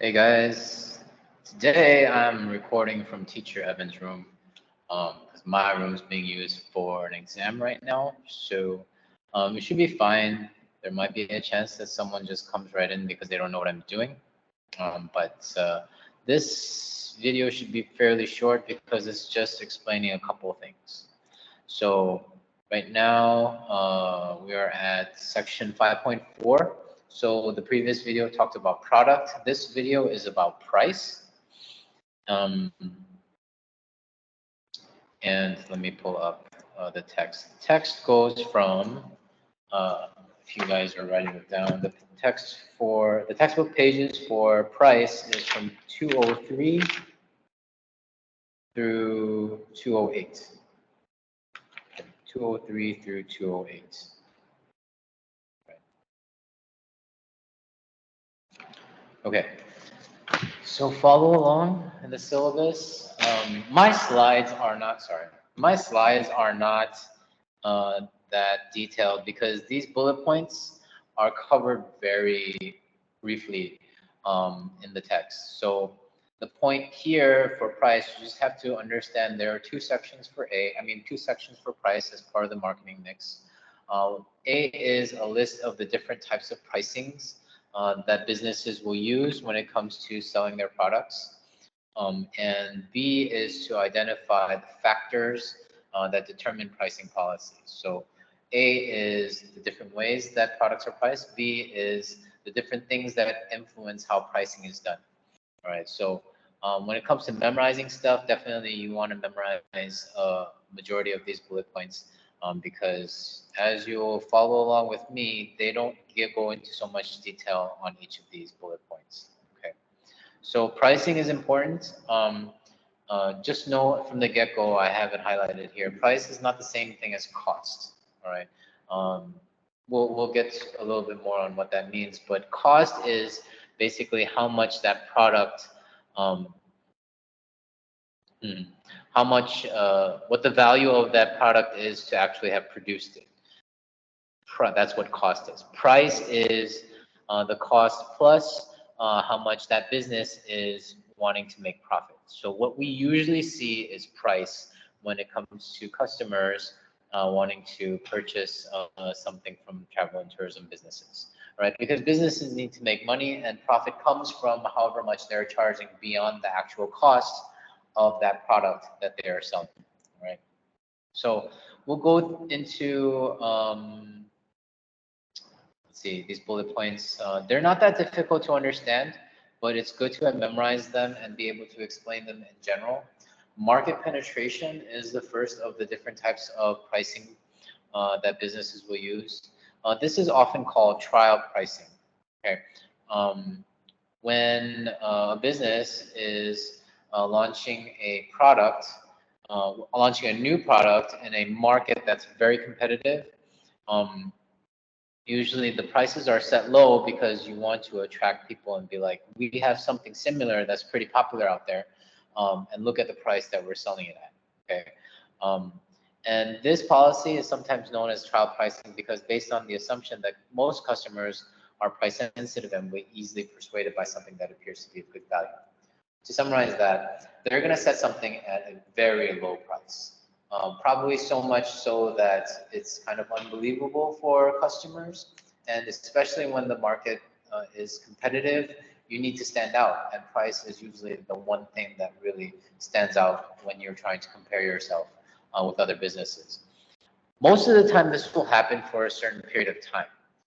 Hey guys, today I'm recording from Teacher Evan's room because my room is being used for an exam right now. So it should be fine. There might be a chance that someone just comes right in because they don't know what I'm doing. But this video should be fairly short because it's just explaining a couple of things. So right now we are at section 5.4. So the previous video talked about product. This video is about price. And let me pull up the text. The text goes from, if you guys are writing it down, the textbook pages for price is from 203 through 208. 203 through 208. Okay, so follow along in the syllabus. My slides are not, that detailed because these bullet points are covered very briefly in the text. So the point here for price, you just have to understand there are two sections for price as part of the marketing mix. A is a list of the different types of pricings that businesses will use when it comes to selling their products. And B is to identify the factors that determine pricing policies. So A is the different ways that products are priced. B is the different things that influence how pricing is done. All right, so when it comes to memorizing stuff, definitely you want to memorize a majority of these bullet points because as you'll follow along with me, they don't go into so much detail on each of these bullet points. Okay, so pricing is important. Just know from the get-go, I have it highlighted here. Price is not the same thing as cost. All right. We'll get a little bit more on what that means, but cost is basically how much that product, what the value of that product is to actually have produced it. That's what cost is. Price is the cost plus how much that business is wanting to make profit. So what we usually see is price when it comes to customers wanting to purchase something from travel and tourism businesses, right? Because businesses need to make money and profit comes from however much they're charging beyond the actual cost of that product that they are selling, right? So we'll go into, let's see, these bullet points. They're not that difficult to understand, but it's good to have memorized them and be able to explain them in general. Market penetration is the first of the different types of pricing that businesses will use. This is often called trial pricing. Okay, when a business is launching a product, launching a new product in a market that's very competitive, usually the prices are set low because you want to attract people and be like, we have something similar that's pretty popular out there, and look at the price that we're selling it at. Okay, and this policy is sometimes known as trial pricing because based on the assumption that most customers are price sensitive and will easily persuaded by something that appears to be of good value. To summarize that, they're going to set something at a very low price. Probably so much so that it's kind of unbelievable for customers. And especially when the market is competitive, you need to stand out. And price is usually the one thing that really stands out when you're trying to compare yourself with other businesses. Most of the time, this will happen for a certain period of time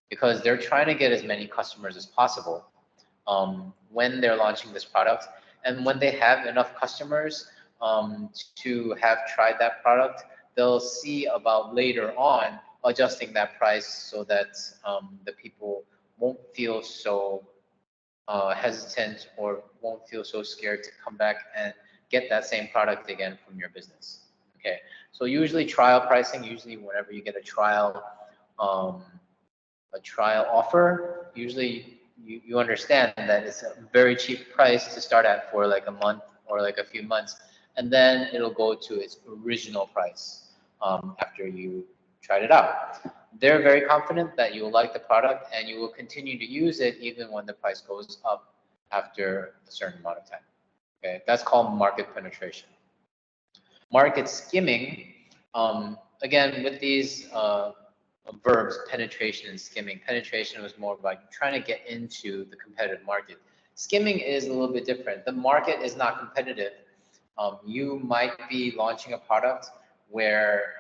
because they're trying to get as many customers as possible when they're launching this product. And when they have enough customers to have tried that product, they'll see about later on adjusting that price so that the people won't feel so hesitant or won't feel so scared to come back and get that same product again from your business. Okay, so usually trial pricing, usually whenever you get a trial offer, usually you understand that it's a very cheap price to start at for like a month or like a few months, and then it'll go to its original price after you tried it out. They're very confident that you will like the product and you will continue to use it even when the price goes up after a certain amount of time. Okay, that's called market penetration. Market skimming, again, with these verbs, penetration and skimming. Penetration was more like trying to get into the competitive market. Skimming is a little bit different. The market is not competitive. You might be launching a product where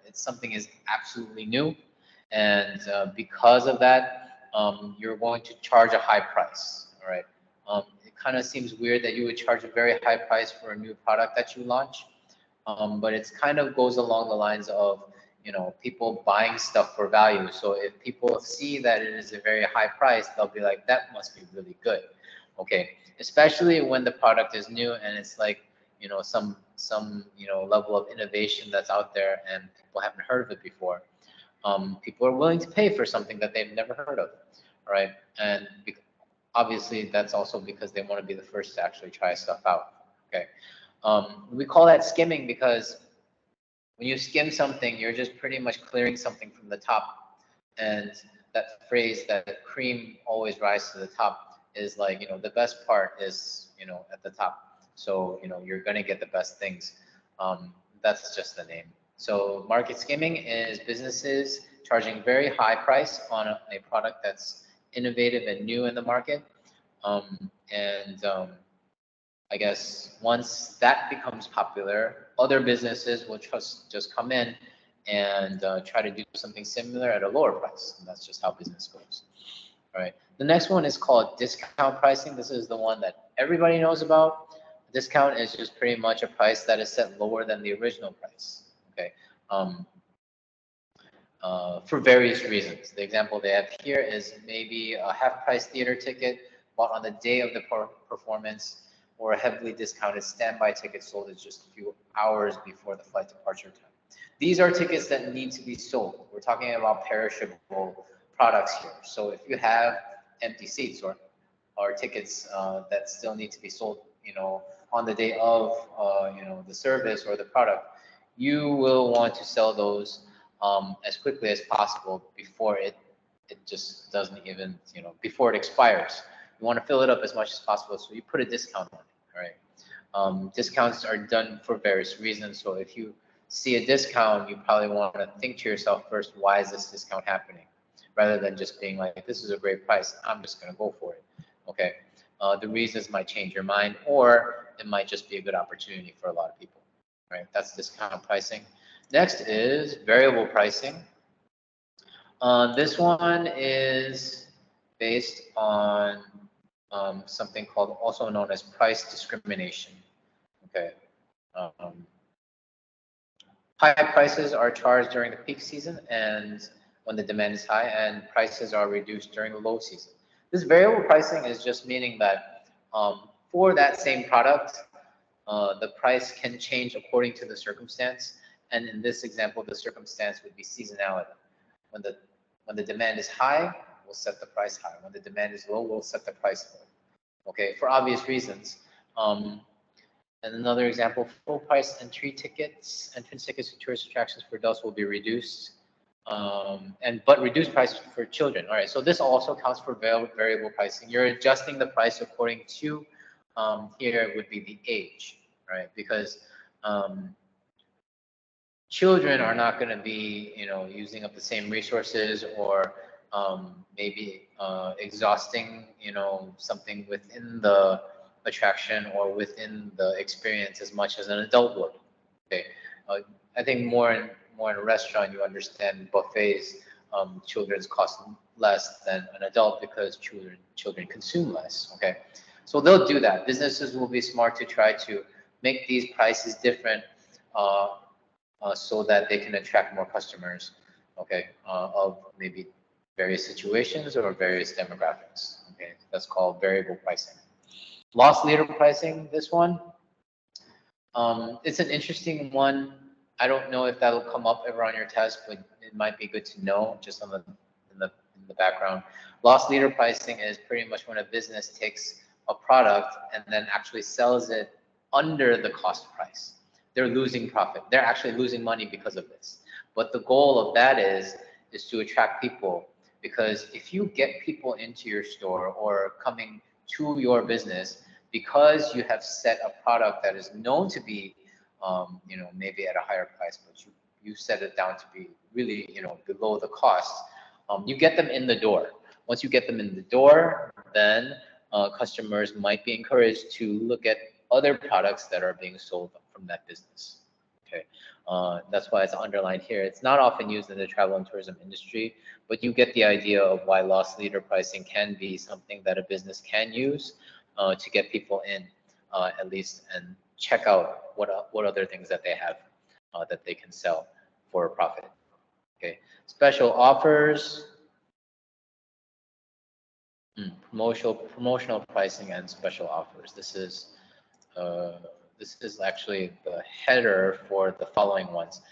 it's something is absolutely new, and because of that, you're going to charge a high price. All right. It kind of seems weird that you would charge a very high price for a new product that you launch, but it's kind of goes along the lines of, you know, people buying stuff for value. So if people see that it is a very high price, they'll be like, that must be really good. Okay, especially when the product is new and it's like, you know, some you know, level of innovation that's out there and people haven't heard of it before. People are willing to pay for something that they've never heard of, right? And obviously that's also because they want to be the first to actually try stuff out. Okay, we call that skimming because when you skim something, you're just pretty much clearing something from the top. And that phrase that cream always rises to the top is like, you know, the best part is, you know, at the top. So, you know, you're going to get the best things. That's just the name. So market skimming is businesses charging very high price on a product that's innovative and new in the market. I guess once that becomes popular, other businesses will just come in and try to do something similar at a lower price. And that's just how business goes. All right. The next one is called discount pricing. This is the one that everybody knows about. Discount is just pretty much a price that is set lower than the original price. Okay. For various reasons. The example they have here is maybe a half-price theater ticket bought on the day of the performance, or a heavily discounted standby ticket sold at just a few hours before the flight departure time. These are tickets that need to be sold. We're talking about perishable products here. So if you have empty seats or tickets that still need to be sold, you know, on the day of, you know, the service or the product, you will want to sell those as quickly as possible before it just doesn't even, you know, before it expires. You want to fill it up as much as possible, so you put a discount on it. Right? Discounts are done for various reasons. So if you see a discount, you probably want to think to yourself first, why is this discount happening? Rather than just being like, this is a great price, I'm just going to go for it. Okay. The reasons might change your mind, or it might just be a good opportunity for a lot of people. Right? That's discount pricing. Next is variable pricing. This one is based on something called, also known as price discrimination. Okay. High prices are charged during the peak season and when the demand is high, and prices are reduced during the low season. This variable pricing is just meaning that for that same product, the price can change according to the circumstance. And in this example, the circumstance would be seasonality. When the demand is high, we'll set the price high. When the demand is low, we'll set the price low. Okay, for obvious reasons. And another example, full price entrance tickets to tourist attractions for adults will be reduced, but reduced price for children. All right, so this also counts for variable pricing. You're adjusting the price according to, here would be the age, right? Because children are not going to be, you know, using up the same resources, or maybe exhausting, you know, something within the attraction or within the experience as much as an adult would. Okay, I think more in a restaurant, you understand buffets, children's cost less than an adult because children consume less. Okay, so they'll do that. Businesses will be smart to try to make these prices different, so that they can attract more customers. Okay, of maybe various situations or various demographics. Okay, that's called variable pricing. Loss leader pricing, this one, it's an interesting one. I don't know if that'll come up ever on your test, but it might be good to know just on in the background. Loss leader pricing is pretty much when a business takes a product and then actually sells it under the cost price. They're losing profit. They're actually losing money because of this. But the goal of that is to attract people, because if you get people into your store or coming to your business because you have set a product that is known to be, maybe at a higher price, but you set it down to be really, below the cost. You get them in the door. Once you get them in the door, then customers might be encouraged to look at other products that are being sold from that business. Okay, that's why it's underlined here. It's not often used in the travel and tourism industry, but you get the idea of why loss leader pricing can be something that a business can use to get people in, at least, and check out what other things that they have that they can sell for a profit. Okay, special offers. Promotional pricing and special offers. This is actually the header for the following ones.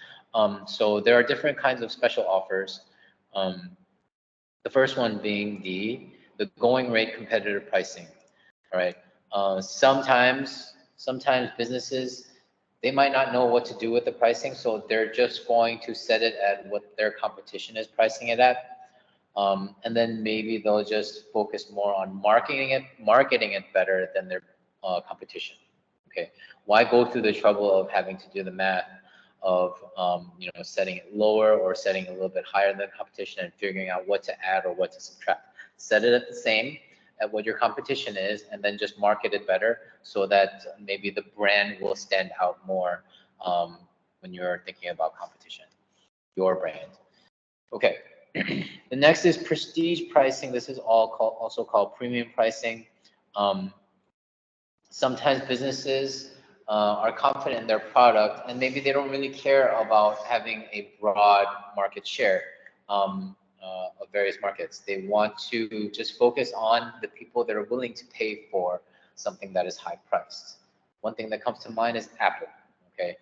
So there are different kinds of special offers. The first one being the going rate competitive pricing. All right. Sometimes businesses, they might not know what to do with the pricing, so they're just going to set it at what their competition is pricing it at. And then maybe they'll just focus more on marketing it better than their competition. Okay, why go through the trouble of having to do the math of setting it lower or setting it a little bit higher than competition and figuring out what to add or what to subtract? Set it at the same at what your competition is, and then just market it better so that maybe the brand will stand out more when you're thinking about competition, your brand. Okay. The next is prestige pricing. This is also called premium pricing. Sometimes businesses are confident in their product, and maybe they don't really care about having a broad market share of various markets. They want to just focus on the people that are willing to pay for something that is high priced. One thing that comes to mind is Apple. Okay,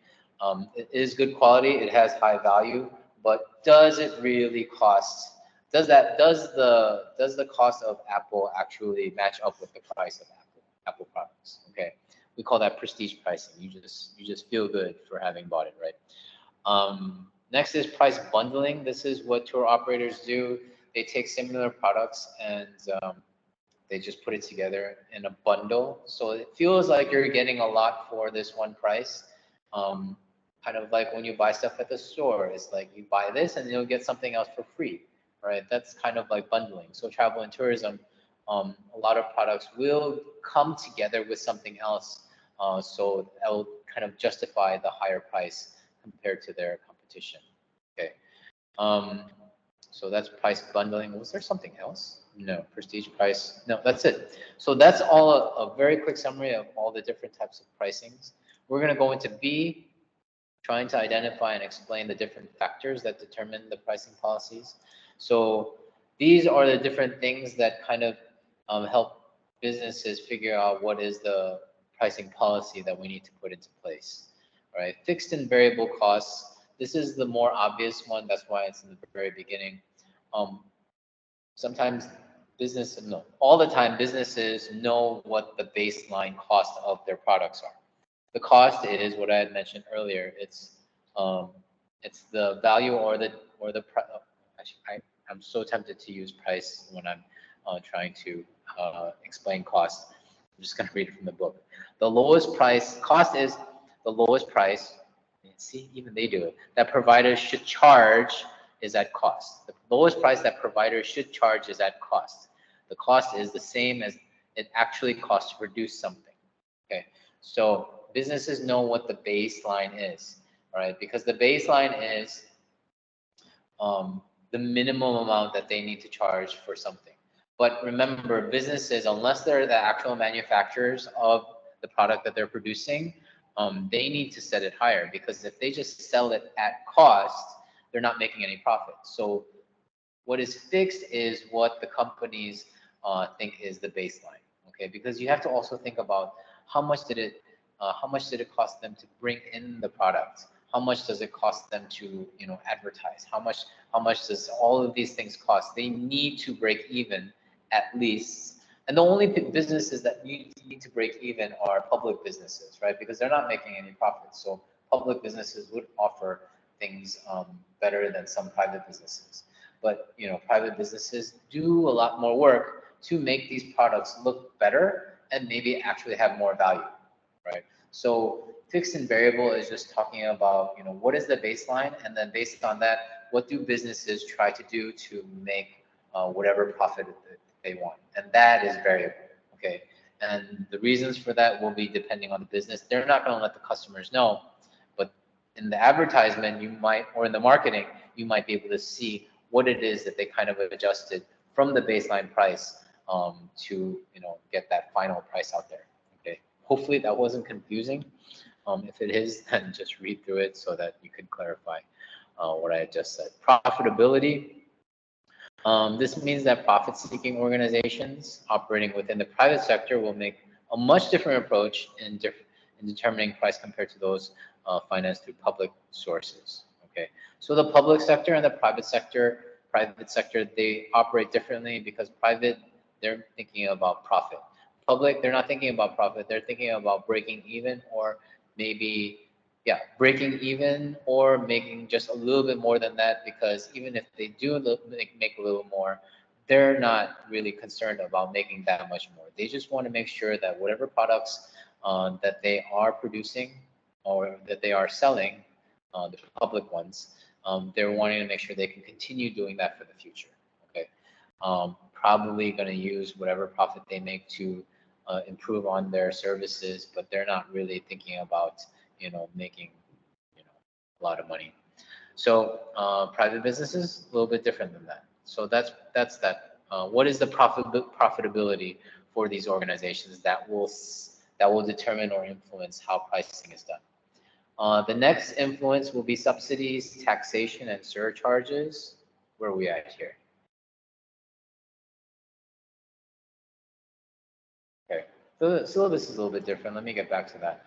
it is good quality. It has high value. But does it really cost? Does the cost of Apple actually match up with the price of Apple products? Okay, we call that prestige pricing. You just feel good for having bought it, right? Next is price bundling. This is what tour operators do. They take similar products and they just put it together in a bundle. So it feels like you're getting a lot for this one price. Kind of like when you buy stuff at the store, it's like you buy this and you'll get something else for free, right? That's kind of like bundling. So travel and tourism, a lot of products will come together with something else, so that will kind of justify the higher price compared to their competition. Okay, so that's price bundling. Was there something else? No, prestige price. No, that's it. So that's all a very quick summary of all the different types of pricings. We're going to go into B, trying to identify and explain the different factors that determine the pricing policies. So these are the different things that kind of help businesses figure out what is the pricing policy that we need to put into place. All right, fixed and variable costs. This is the more obvious one. That's why it's in the very beginning. Sometimes all the time businesses know what the baseline cost of their products are. The cost is what I had mentioned earlier. It's the value or the actually, I'm so tempted to use price when I'm trying to explain cost. I'm just going to read it from the book. The lowest price cost is the lowest price. See, even they do it. That providers should charge is at cost. The lowest price that providers should charge is at cost. The cost is the same as it actually costs to produce something. Okay, so businesses know what the baseline is, all right? Because the baseline is the minimum amount that they need to charge for something. But remember, businesses, unless they're the actual manufacturers of the product that they're producing, they need to set it higher, because if they just sell it at cost, they're not making any profit. So what is fixed is what the companies think is the baseline, okay? Because you have to also think about how much did it cost them to bring in the product? How much does it cost them to, advertise? How much does all of these things cost? They need to break even at least. And the only businesses that need to break even are public businesses, right? Because they're not making any profits. So public businesses would offer things better than some private businesses. But private businesses do a lot more work to make these products look better and maybe actually have more value, right? So fixed and variable is just talking about, what is the baseline, and then based on that, what do businesses try to do to make whatever profit that they want, and that is variable, okay? And the reasons for that will be depending on the business. They're not going to let the customers know, but in the advertisement, you might, or in the marketing, you might be able to see what it is that they kind of adjusted from the baseline price to, get that final price out there. Okay. Hopefully that wasn't confusing. If it is, then just read through it so that you can clarify what I just said. Profitability. This means that profit-seeking organizations operating within the private sector will make a much different approach in determining price compared to those financed through public sources. Okay, so the public sector and the private sector, they operate differently because private, they're thinking about profit. Public, they're not thinking about profit. They're thinking about breaking even, or maybe, yeah, breaking even or making just a little bit more than that, because even if they do make a little more, they're not really concerned about making that much more. They just want to make sure that whatever products that they are producing or that they are selling, the public ones, they're wanting to make sure they can continue doing that for the future. Okay, probably going to use whatever profit they make to improve on their services, but they're not really thinking about making a lot of money. So private businesses a little bit different than that. So that's that. What is the profitability for these organizations that will determine or influence how pricing is done? The next influence will be subsidies, taxation, and surcharges. Where are we at here? Okay, so the syllabus is a little bit different. Let me get back to that.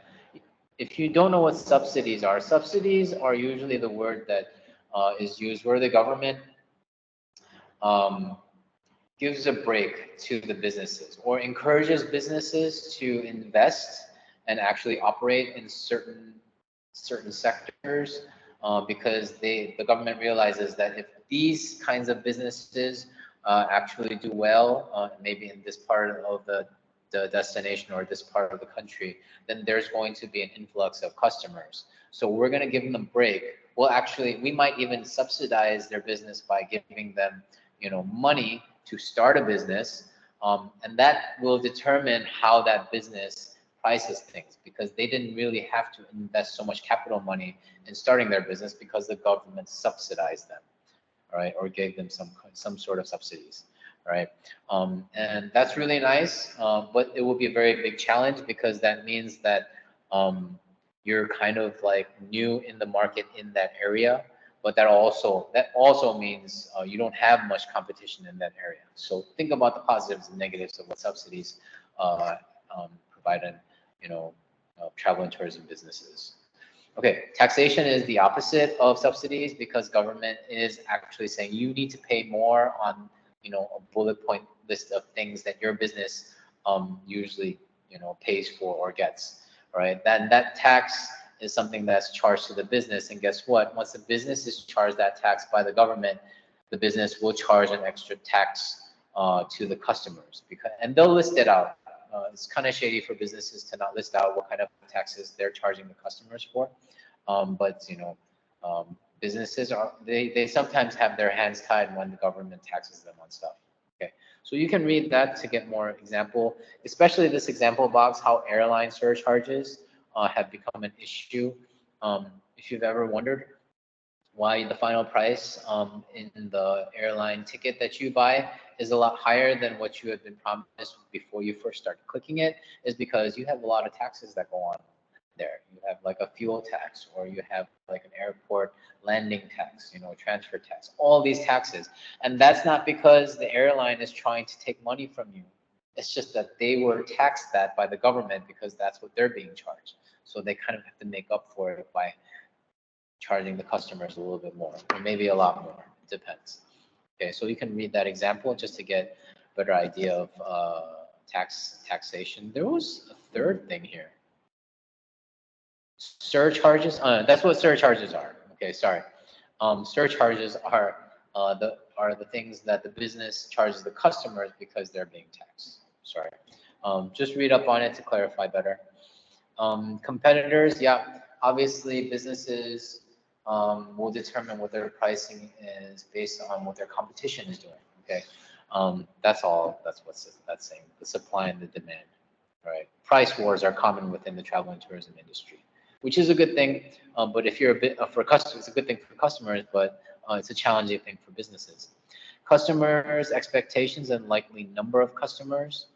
If you don't know what subsidies are usually the word that is used where the government gives a break to the businesses or encourages businesses to invest and actually operate in certain sectors because the government realizes that if these kinds of businesses actually do well, maybe in this part of the destination or this part of the country, then there's going to be an influx of customers. So we're going to give them a break. Well, actually, we might even subsidize their business by giving them, money to start a business, and that will determine how that business prices things, because they didn't really have to invest so much capital money in starting their business because the government subsidized them, right, or gave them some sort of subsidies. Right, and that's really nice, but it will be a very big challenge because that means that you're kind of like new in the market in that area, but that also means you don't have much competition in that area. So think about the positives and negatives of what subsidies provide in travel and tourism businesses. Okay, taxation is the opposite of subsidies because government is actually saying you need to pay more on a bullet point list of things that your business usually pays for or gets, right? Then that tax is something that's charged to the business, and guess what? Once the business is charged that tax by the government, the business will charge an extra tax to the customers, and they'll list it out. It's kind of shady for businesses to not list out what kind of taxes they're charging the customers for, but businesses they sometimes have their hands tied when the government taxes them on stuff. Okay, so you can read that to get more example, especially this example box, how airline surcharges have become an issue. If you've ever wondered why the final price in the airline ticket that you buy is a lot higher than what you had been promised before you first started clicking it, is because you have a lot of taxes that go on there. You have like a fuel tax, or you have like an airport landing tax, transfer tax, all these taxes. And that's not because the airline is trying to take money from you. It's just that they were taxed that by the government because that's what they're being charged. So they kind of have to make up for it by charging the customers a little bit more, or maybe a lot more, it depends. Okay, so you can read that example just to get a better idea of taxation. There was a third thing here. Surcharges, that's what surcharges are. Okay, sorry. Surcharges are are the things that the business charges the customers because they're being taxed. Sorry. Just read up on it to clarify better. Competitors, yeah, obviously businesses will determine what their pricing is based on what their competition is doing. Okay, that's all. That's that's saying. The supply and the demand, right? Price wars are common within the travel and tourism industry, which is a good thing. But if you're a bit for customers, it's a good thing for customers, but it's a challenging thing for businesses. Customers' expectations and likely number of customers.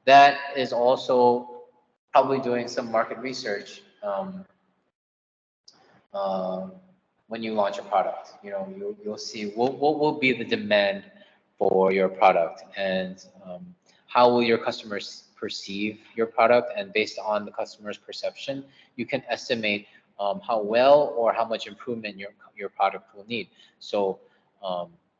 That is also probably doing some market research when you launch a product. You know, you'll see what will be the demand for your product, and how will your customers perceive your product, and based on the customer's perception, you can estimate how well or how much improvement your product will need. So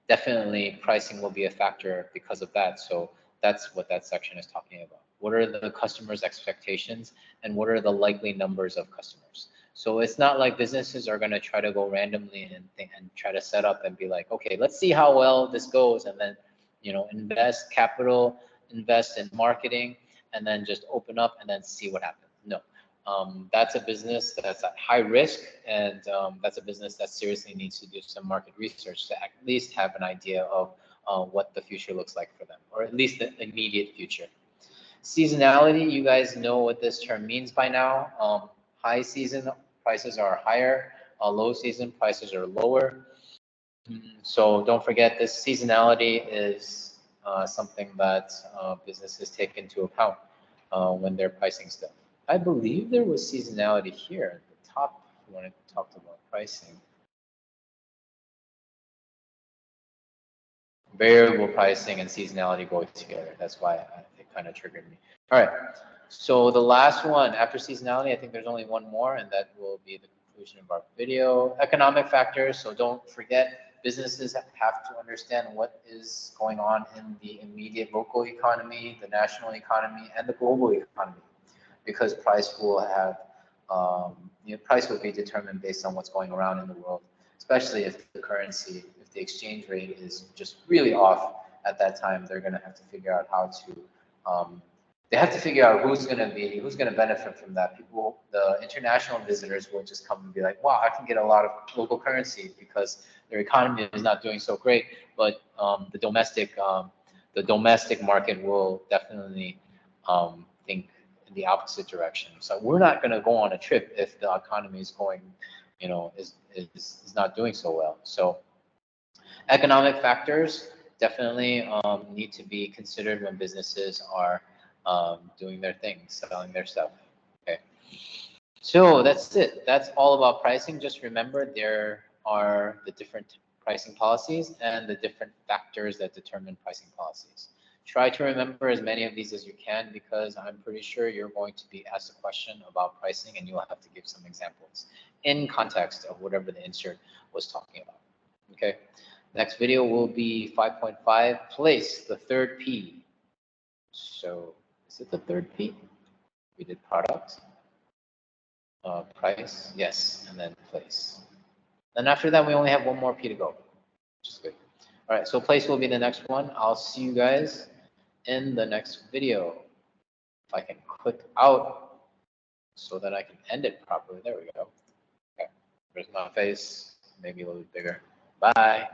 definitely pricing will be a factor because of that. So that's what that section is talking about. What are the customers' expectations, and what are the likely numbers of customers? So it's not like businesses are going to try to go randomly and try to set up and be like, okay, let's see how well this goes, and then, you know, invest capital, invest in marketing, and then just open up and then see what happens. No, that's a business that's at high risk, and that's a business that seriously needs to do some market research to at least have an idea of what the future looks like for them, or at least the immediate future. Seasonality, you guys know what this term means by now. High season prices are higher, low season prices are lower. So don't forget, this seasonality is something that businesses take into account when they're pricing stuff. I believe there was seasonality here at the top when it talked about pricing. Variable pricing and seasonality go together. That's why it kind of triggered me. All right. So the last one after seasonality, I think there's only one more, and that will be the conclusion of our video. Economic factors. So don't forget, businesses have to understand what is going on in the immediate local economy, the national economy, and the global economy, because price will have, price will be determined based on what's going around in the world, especially if the currency, if the exchange rate is just really off at that time. They're going to have to figure out how to, they have to figure out who's going to benefit from that. People, the international visitors will just come and be like, wow, I can get a lot of local currency because their economy is not doing so great. But the domestic market will definitely think in the opposite direction. So we're not going to go on a trip if the economy is going, is not doing so well. So economic factors definitely need to be considered when businesses are doing their thing, selling their stuff. Okay. So that's it. That's all about pricing. Just remember, there are the different pricing policies and the different factors that determine pricing policies. Try to remember as many of these as you can, because I'm pretty sure you're going to be asked a question about pricing and you'll have to give some examples in context of whatever the insert was talking about. Okay. Next video will be 5.5, place, the third P. So is it the third P? We did product, price, yes, and then place. Then after that, we only have one more P to go, which is good. All right, so place will be the next one. I'll see you guys in the next video. If I can click out so that I can end it properly. There we go. Okay, there's my face, maybe a little bit bigger. Bye.